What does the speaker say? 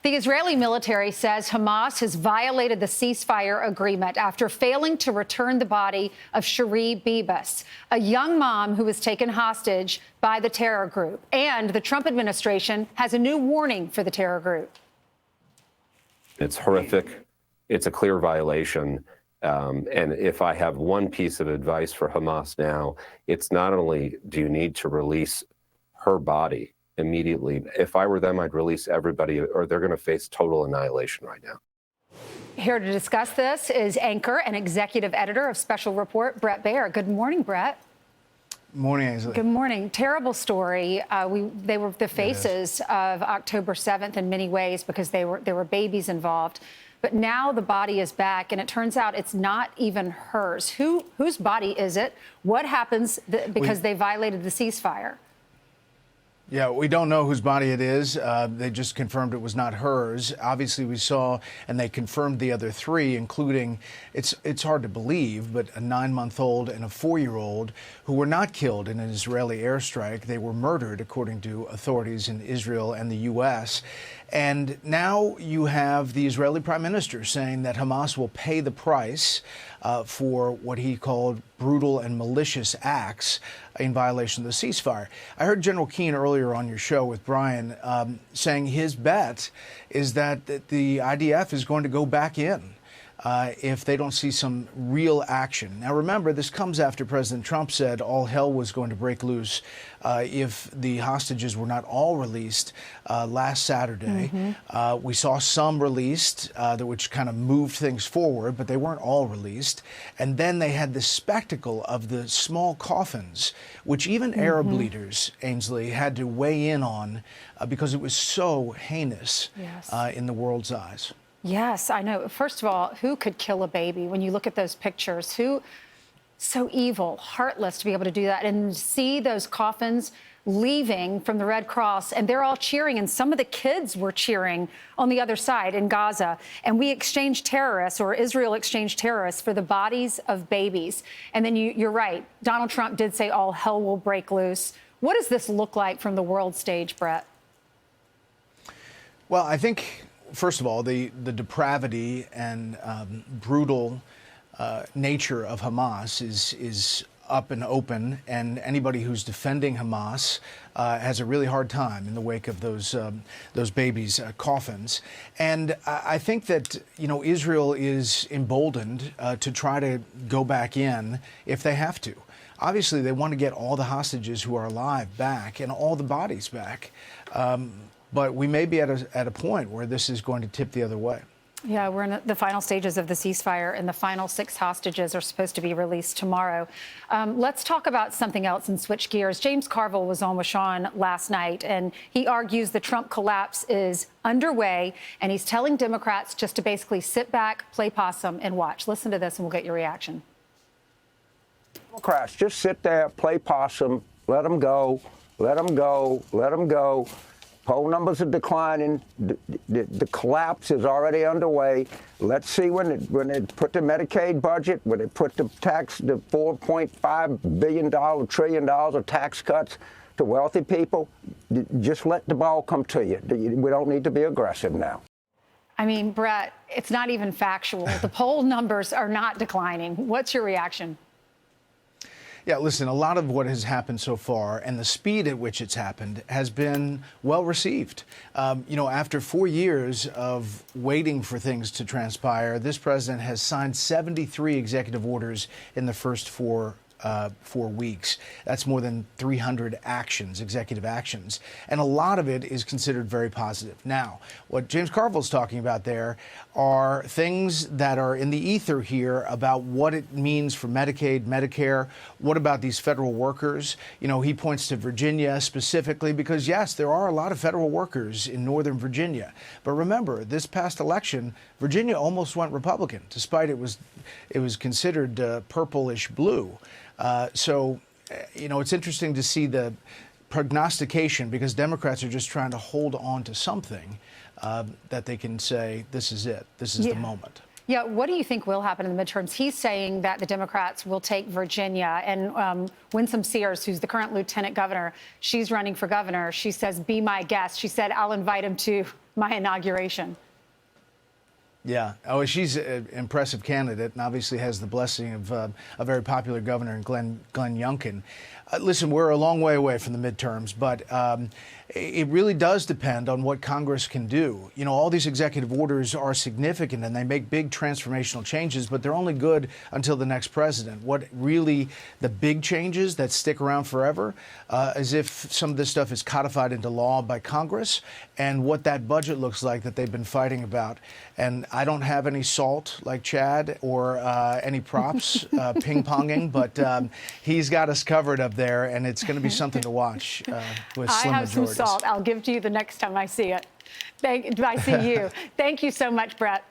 The Israeli military says Hamas has violated the ceasefire agreement after failing to return the body of Shiri Bibas, a young mom who was taken hostage by the terror group. And the Trump administration has a new warning for the terror group. It's horrific. It's a clear violation. And if I have one piece of advice for Hamas now, it's not only do you need to release her body immediately. If I were them, I'd release everybody, or they're going to face total annihilation right now. Here to discuss this is anchor and executive editor of Special Report, Bret Baier. Good morning, Bret. Morning, Ainsley. Good morning. Terrible story. They were the faces of October 7th in many ways because there were babies involved. But now the body is back, and it turns out it's not even hers. Whose body is it? What happens because they violated the ceasefire? Yeah, we don't know whose body it is. They just confirmed it was not hers. Obviously, we saw, and they confirmed the other three, including, it's hard to believe, but a 9-month-old and a 4-year-old who were not killed in an Israeli airstrike. They were murdered, according to authorities in Israel and the U.S. And now you have the Israeli prime minister saying that Hamas will pay the price for what he called brutal and malicious acts in violation of the ceasefire. I heard General Keane earlier on your show with Brian saying his bet is that the IDF is going to go back in if they don't see some real action. Now, remember, this comes after President Trump said all hell was going to break loose if the hostages were not all released last Saturday. We saw some released, which kind of moved things forward, but they weren't all released. And then they had the spectacle of the small coffins, which even Arab leaders, Ainsley, had to weigh in on because it was so heinous in the world's eyes. Yes, I know. First of all, who could kill a baby? When you look at those pictures, who so evil, heartless to be able to do that and see those coffins leaving from the Red Cross, and they're all cheering, and some of the kids were cheering on the other side in Gaza. And we exchanged terrorists, or Israel exchanged terrorists, for the bodies of babies. And then you're right, Donald Trump did say all hell will break loose. What does this look like from the world stage, Bret? Well, I think, first of all, the depravity and brutal nature of Hamas is up and open, and anybody who's defending Hamas has a really hard time in the wake of those babies' coffins. And I think that, you know, Israel is emboldened to try to go back in if they have to. Obviously, they want to get all the hostages who are alive back and all the bodies back. But we may be at a point where this is going to tip the other way. Yeah, we're in the final stages of the ceasefire, and the final 6 hostages are supposed to be released tomorrow. Let's talk about something else and switch gears. James Carville was on with Sean last night, and he argues the Trump collapse is underway, and he's telling Democrats just to basically sit back, play possum, and watch. Listen to this, and we'll get your reaction. Democrats, just sit there, play possum, let them go, let them go, let them go. Poll numbers are declining. The collapse is already underway. Let's see when they put the Medicaid budget, when they put the $4.5 trillion of tax cuts to wealthy people. Just let the ball come to you. We don't need to be aggressive now. I mean, Bret, it's not even factual. The poll numbers are not declining. What's your reaction? Yeah, listen, a lot of what has happened so far and the speed at which it's happened has been well received. You know, after 4 years of waiting for things to transpire, this president has signed 73 executive orders in the first 4 weeks. That's more than 300 actions, executive actions. And a lot of it is considered very positive. Now, what James Carville's talking about there are things that are in the ether here about what it means for Medicaid, Medicare. What about these federal workers? You know, he points to Virginia specifically because, yes, there are a lot of federal workers in Northern Virginia. But remember, this past election, Virginia almost went Republican, despite it was considered purplish blue. So, you know, it's interesting to see the prognostication because Democrats are just trying to hold on to something that they can say, this is it. This is the moment. Yeah, what do you think will happen in the midterms? He's saying that the Democrats will take Virginia, and Winsome Sears, who's the current lieutenant governor, she's running for governor. She says, be my guest. She said, I'll invite him to my inauguration. Yeah. Oh, she's an impressive candidate and obviously has the blessing of a very popular governor, Glenn Youngkin. Listen, we're a long way away from the midterms, but it really does depend on what Congress can do. You know, all these executive orders are significant and they make big transformational changes, but they're only good until the next president. What really the big changes that stick around forever is if some of this stuff is codified into law by Congress and what that budget looks like that they've been fighting about. And I don't have any salt like Chad or any props ping-ponging, but he's got us covered up there, and it's going to be something to watch with slim I have some majorities. salt. I'll give to you the next time I see it. I see you. Thank you so much, Bret.